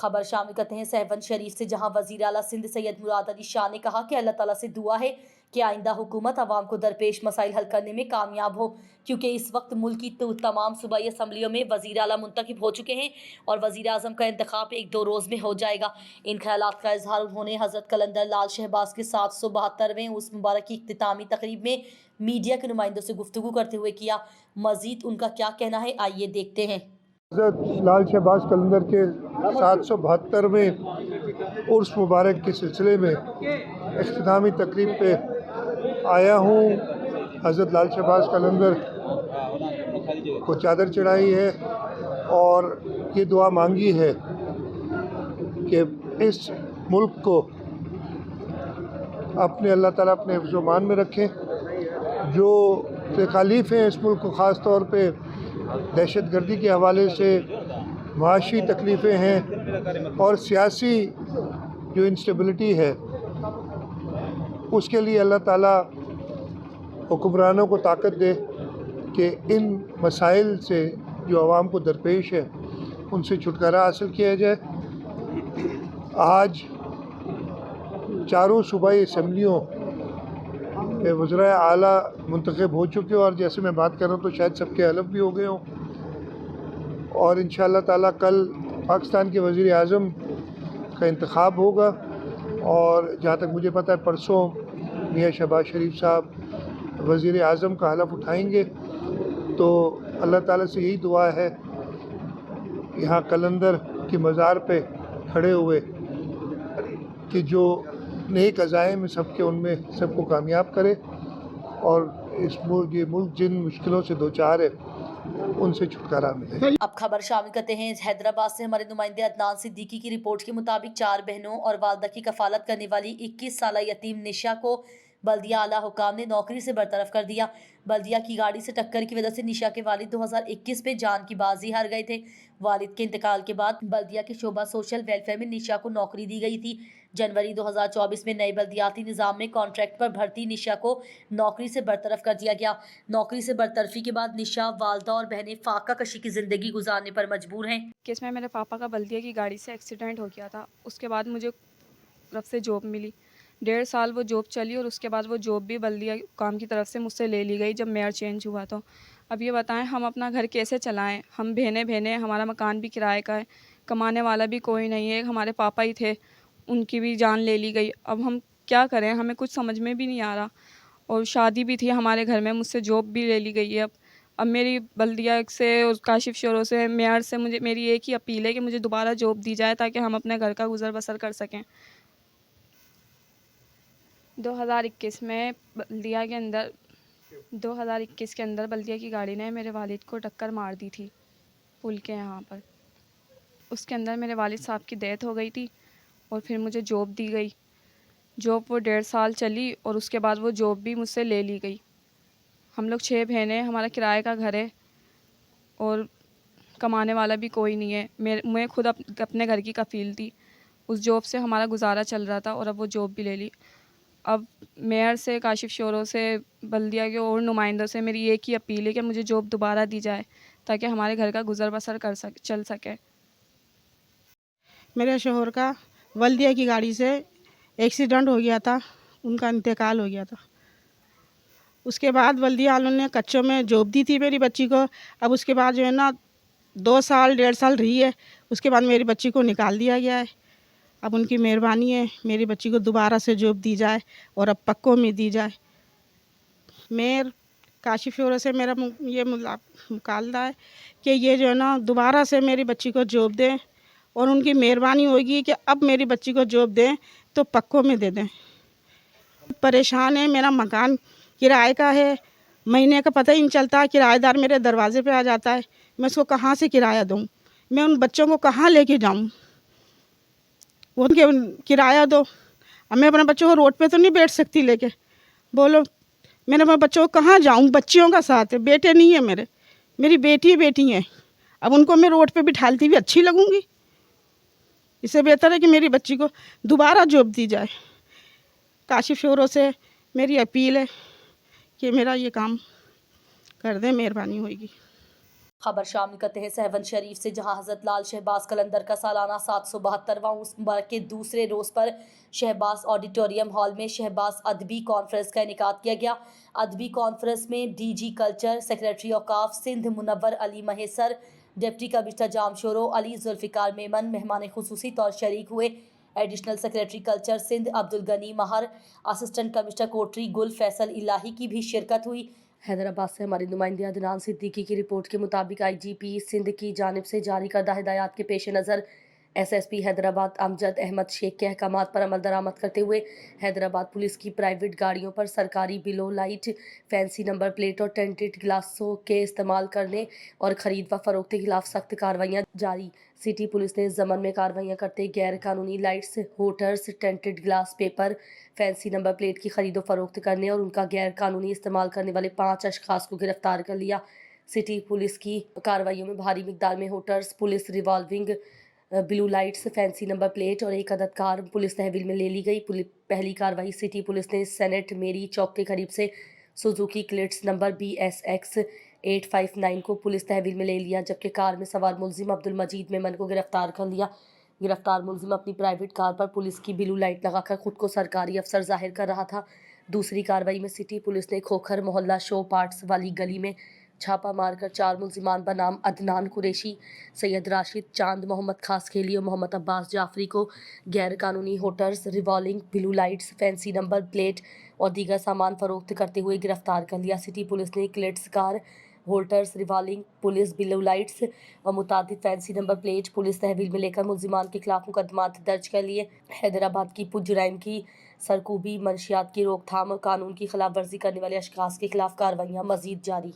खबर शामिल करते हैं सहवन शरीफ से, जहां वजीर आला सिंध सैयद मुराद अली शाह ने कहा कि अल्लाह ताला से दुआ है कि आइंदा हुकूमत अवाम को दरपेश मसाइल हल करने में कामयाब हो, क्योंकि इस वक्त मुल्क की तमाम सूबाई असम्बलियों में वजीर आला मुंतखब हो चुके हैं और वजीर आजम का इंतखाब 1-2 रोज़ में हो जाएगा। इन ख्यालात का इजहार उन्होंने हजरत कलंदर लाल शहबाज के 772वें उस मुबारक की इख्तितामी तकरीब में मीडिया के नुमाइंदों से गुफ्तगू करते हुए किया। मजीद उनका क्या कहना है, आइए देखते हैं। हज़रत लाल शहबाज कलंदर के 772वें उर्स मुबारक के सिलसिले में इख्तितामी तकरीब पे आया हूँ। हज़रत लाल शहबाज कलंदर को चादर चढ़ाई है और ये दुआ मांगी है कि इस मुल्क को अपने अल्लाह ताला अपने हिफ्ज़-ओ-मान में रखें। जो तकालीफ़ हैं इस मुल्क को ख़ास तौर पे दहशतगर्दी के हवाले से, माशी तकलीफ़ें हैं और सियासी जो इंस्टेबिलिटी है, उसके लिए अल्लाह ताला हुक्मरानों को ताकत दे कि इन मसाइल से जो आवाम को दरपेश है उनसे छुटकारा हासिल किया जाए। आज चारों सूबाई असम्बलियों में वज़राए आला मुंतखब हो चुके हैं और जैसे मैं बात कर रहा हूँ तो शायद सबके हलफ भी हो गए हों और इंशाअल्लाह ताला कल पाकिस्तान के वज़ीर आज़म का इंतखाब होगा और जहाँ तक मुझे पता है परसों मियाँ शहबाज शरीफ साहब वज़ीर आज़म का हलफ उठाएंगे। तो अल्लाह ताला से यही दुआ है यहाँ कलंदर की मज़ार पे खड़े हुए कि जो नेक अज़ाइम सबके उनमें सबको कामयाब करे और इस मुल्क जिन मुश्किलों से दो चार है उनसे छुटकारा मिले। अब खबर शामिल करते हैं हैदराबाद से। हमारे नुमाइंदे अदनान सिद्दीकी की रिपोर्ट के मुताबिक 4 बहनों और वालदा की कफालत करने वाली 21 साल यतीम निशा को बल्दिया आला हुकाम ने नौकरी से बरतरफ कर दिया। बल्दिया की गाड़ी से टक्कर की वजह से निशा के वालिद 2021 में जान की बाजी हार गए थे। वालिद के इंतकाल के बाद बल्दिया के शोबा सोशल वेलफेयर में निशा को नौकरी दी गई थी। जनवरी 2024 में नए बल्दियाती निज़ाम में कॉन्ट्रैक्ट पर भर्ती निशा को नौकरी से बरतरफ कर दिया गया। नौकरी से बरतरफी के बाद निशा, वालदा और बहनें फाका कशी की ज़िंदगी गुजारने पर मजबूर हैं। केस में मेरे पापा का बल्दिया की गाड़ी से एक्सीडेंट हो गया था। उसके बाद मुझे तरफ से जॉब मिली। 1.5 साल वो जॉब चली और उसके बाद वो जॉब भी बल्दिया काम की तरफ से मुझसे ले ली गई जब मेयर चेंज हुआ। तो अब ये बताएं हम अपना घर कैसे चलाएं? हम बहनें हमारा मकान भी किराए का है, कमाने वाला भी कोई नहीं है। हमारे पापा ही थे, उनकी भी जान ले ली गई। अब हम क्या करें? हमें कुछ समझ में भी नहीं आ रहा। और शादी भी थी हमारे घर में, मुझसे जॉब भी ले ली गई है। अब मेरी बल्दिया से और काशिफ शोरों से, मेयर से मेरी एक ही अपील है कि मुझे दोबारा जॉब दी जाए ताकि हम अपने घर का गुजर बसर कर सकें। 2021 में बल्दिया के अंदर 2021 के अंदर बल्दिया की गाड़ी ने मेरे वालिद को टक्कर मार दी थी पुल के यहाँ पर। उसके अंदर मेरे वालिद साहब की डेथ हो गई थी और फिर मुझे जॉब दी गई। जॉब वो 1.5 साल चली और उसके बाद वो जॉब भी मुझसे ले ली गई। हम लोग 6 बहनें, हमारा किराए का घर है और कमाने वाला भी कोई नहीं है। मैं खुद अपने घर की कफ़ील थी। उस जॉब से हमारा गुजारा चल रहा था और अब वो जॉब भी ले ली। अब मेयर से, काशिफ शोरों से, बल्दिया के और नुमाइंदों से मेरी एक ही अपील है कि मुझे जॉब दोबारा दी जाए ताकि हमारे घर का गुजर बसर चल सके। मेरे शोहर का बल्दिया की गाड़ी से एक्सीडेंट हो गया था, उनका इंतकाल हो गया था। उसके बाद बल्दिया वालों ने कच्चों में जॉब दी थी मेरी बच्ची को। अब उसके बाद जो है ना 2 साल 1.5 साल रही है, उसके बाद मेरी बच्ची को निकाल दिया गया है। अब उनकी मेहरबानी है मेरी बच्ची को दोबारा से जॉब दी जाए और अब पक्कों में दी जाए। मेयर काशिफ शोरों से मेरा ये मुकालदा है कि ये जो है ना दोबारा से मेरी बच्ची को जॉब दें और उनकी मेहरबानी होगी कि अब मेरी बच्ची को जॉब दें तो पक्कों में दे दें। परेशान है, मेरा मकान किराए का है, महीने का पता ही नहीं चलता। किराएदार मेरे दरवाजे पे आ जाता है, मैं उसको कहाँ से किराया दूँ? मैं उन बच्चों को कहाँ लेके जाऊँ? उनके किराया दो। अब मैं अपने बच्चों को रोड पे तो नहीं बैठ सकती लेके, बोलो मैंने अपने बच्चों को कहाँ जाऊँ? बच्चियों का साथ है, बेटे नहीं है मेरे, मेरी बेटी है। अब उनको मैं रोड पे बिठालती भी अच्छी लगूँगी? इससे बेहतर है कि मेरी बच्ची को दोबारा जॉब दी जाए। काशिफ शोरों से मेरी अपील है कि मेरा ये काम कर दें, मेहरबानी होगी। खबर शामिल करते हैं सहवन शरीफ से, जहां हजरत लाल शहबाज कलंदर का सालाना 772वां उर्स मुबारक के दूसरे रोज पर शहबाज ऑडिटोरियम हॉल में शहबाज अदबी कॉन्फ्रेंस का इनेकाद किया गया। अदबी कॉन्फ्रेंस में डीजी कल्चर, सेक्रेटरी औकाफ सिंध मुनव्वर अली महेसर, डिप्टी कमिश्नर जामशोरो अली जुल्फिकार मेमन मेहमान खुसूसी तौर शरीक हुए। Additional secretary culture Sindh Abdul Ghani Mahar, assistant commissioner Kotri Gul Faisal इलाही की भी शिरकत हुई। हैदराबाद से हमारे नुमाइंदे अदनान सिद्दीकी की रिपोर्ट के मुताबिक आईजीपी सिंध की जानिब से जारी करदा हिदायत के पेश नज़र एसएसपी हैदराबाद अमजद अहमद शेख के अहकामात पर अमल दरामद करते हुए हैदराबाद पुलिस की प्राइवेट गाड़ियों पर सरकारी below light, fancy number plate और टेंटेड ग्लासों के इस्तेमाल करने और ख़रीद व फ़रोख्त के खिलाफ सख्त कार्रवाइयाँ जारी। सिटी पुलिस ने इस ज़मन में कार्रवाइयाँ करते गैर कानूनी lights, hooters, tinted glass paper, fancy number plate की खरीदो फरोख्त करने और उनका गैर कानूनी इस्तेमाल करने वाले 5 अशखास को गिरफ्तार कर लिया। सिटी पुलिस की कार्रवाइयों में भारी मिकदार में hooters, police revolving blue lights, fancy number plate और एक अदद कार पुलिस तहवील में ले ली गई। पहली कार्रवाई सिटी पुलिस ने सेनेट मेरी चौक के करीब से सुजुकी क्लिट्स नंबर BSX 859 को पुलिस तहवील में ले लिया, जबकि कार में सवार मुलजिम अब्दुल मजीद मेमन को गिरफ्तार कर लिया। गिरफ्तार मुलजिम अपनी प्राइवेट कार पर पुलिस की ब्लू लाइट लगाकर खुद को सरकारी अफसर जाहिर कर रहा था। दूसरी कार्रवाई में सिटी पुलिस ने खोखर मोहल्ला शो पार्ट्स वाली गली में छापा मारकर 4 मुलजिमान बनाम अदनान कुरैशी, सैयद राशिद, चांद मोहम्मद खासखेली और मोहम्मद अब्बास जाफरी को गैर कानूनी hooters, revolving blue lights, fancy number plate और दीगर सामान फरोख्त करते हुए गिरफ्तार कर लिया। सिटी पुलिस ने क्लेट्स car, hooters, revolving police blue lights और मुतादिद फैंसी नंबर प्लेट पुलिस तहवील में लेकर मुलजिमान के खिलाफ मुकदमात दर्ज कर लिए। हैदराबाद की जुराइम की सरकूबी, मंशियात की रोकथाम और कानून की खिलाफ वर्जी करने वाले अशखास के खिलाफ कार्रवाइयाँ मजीद जारी।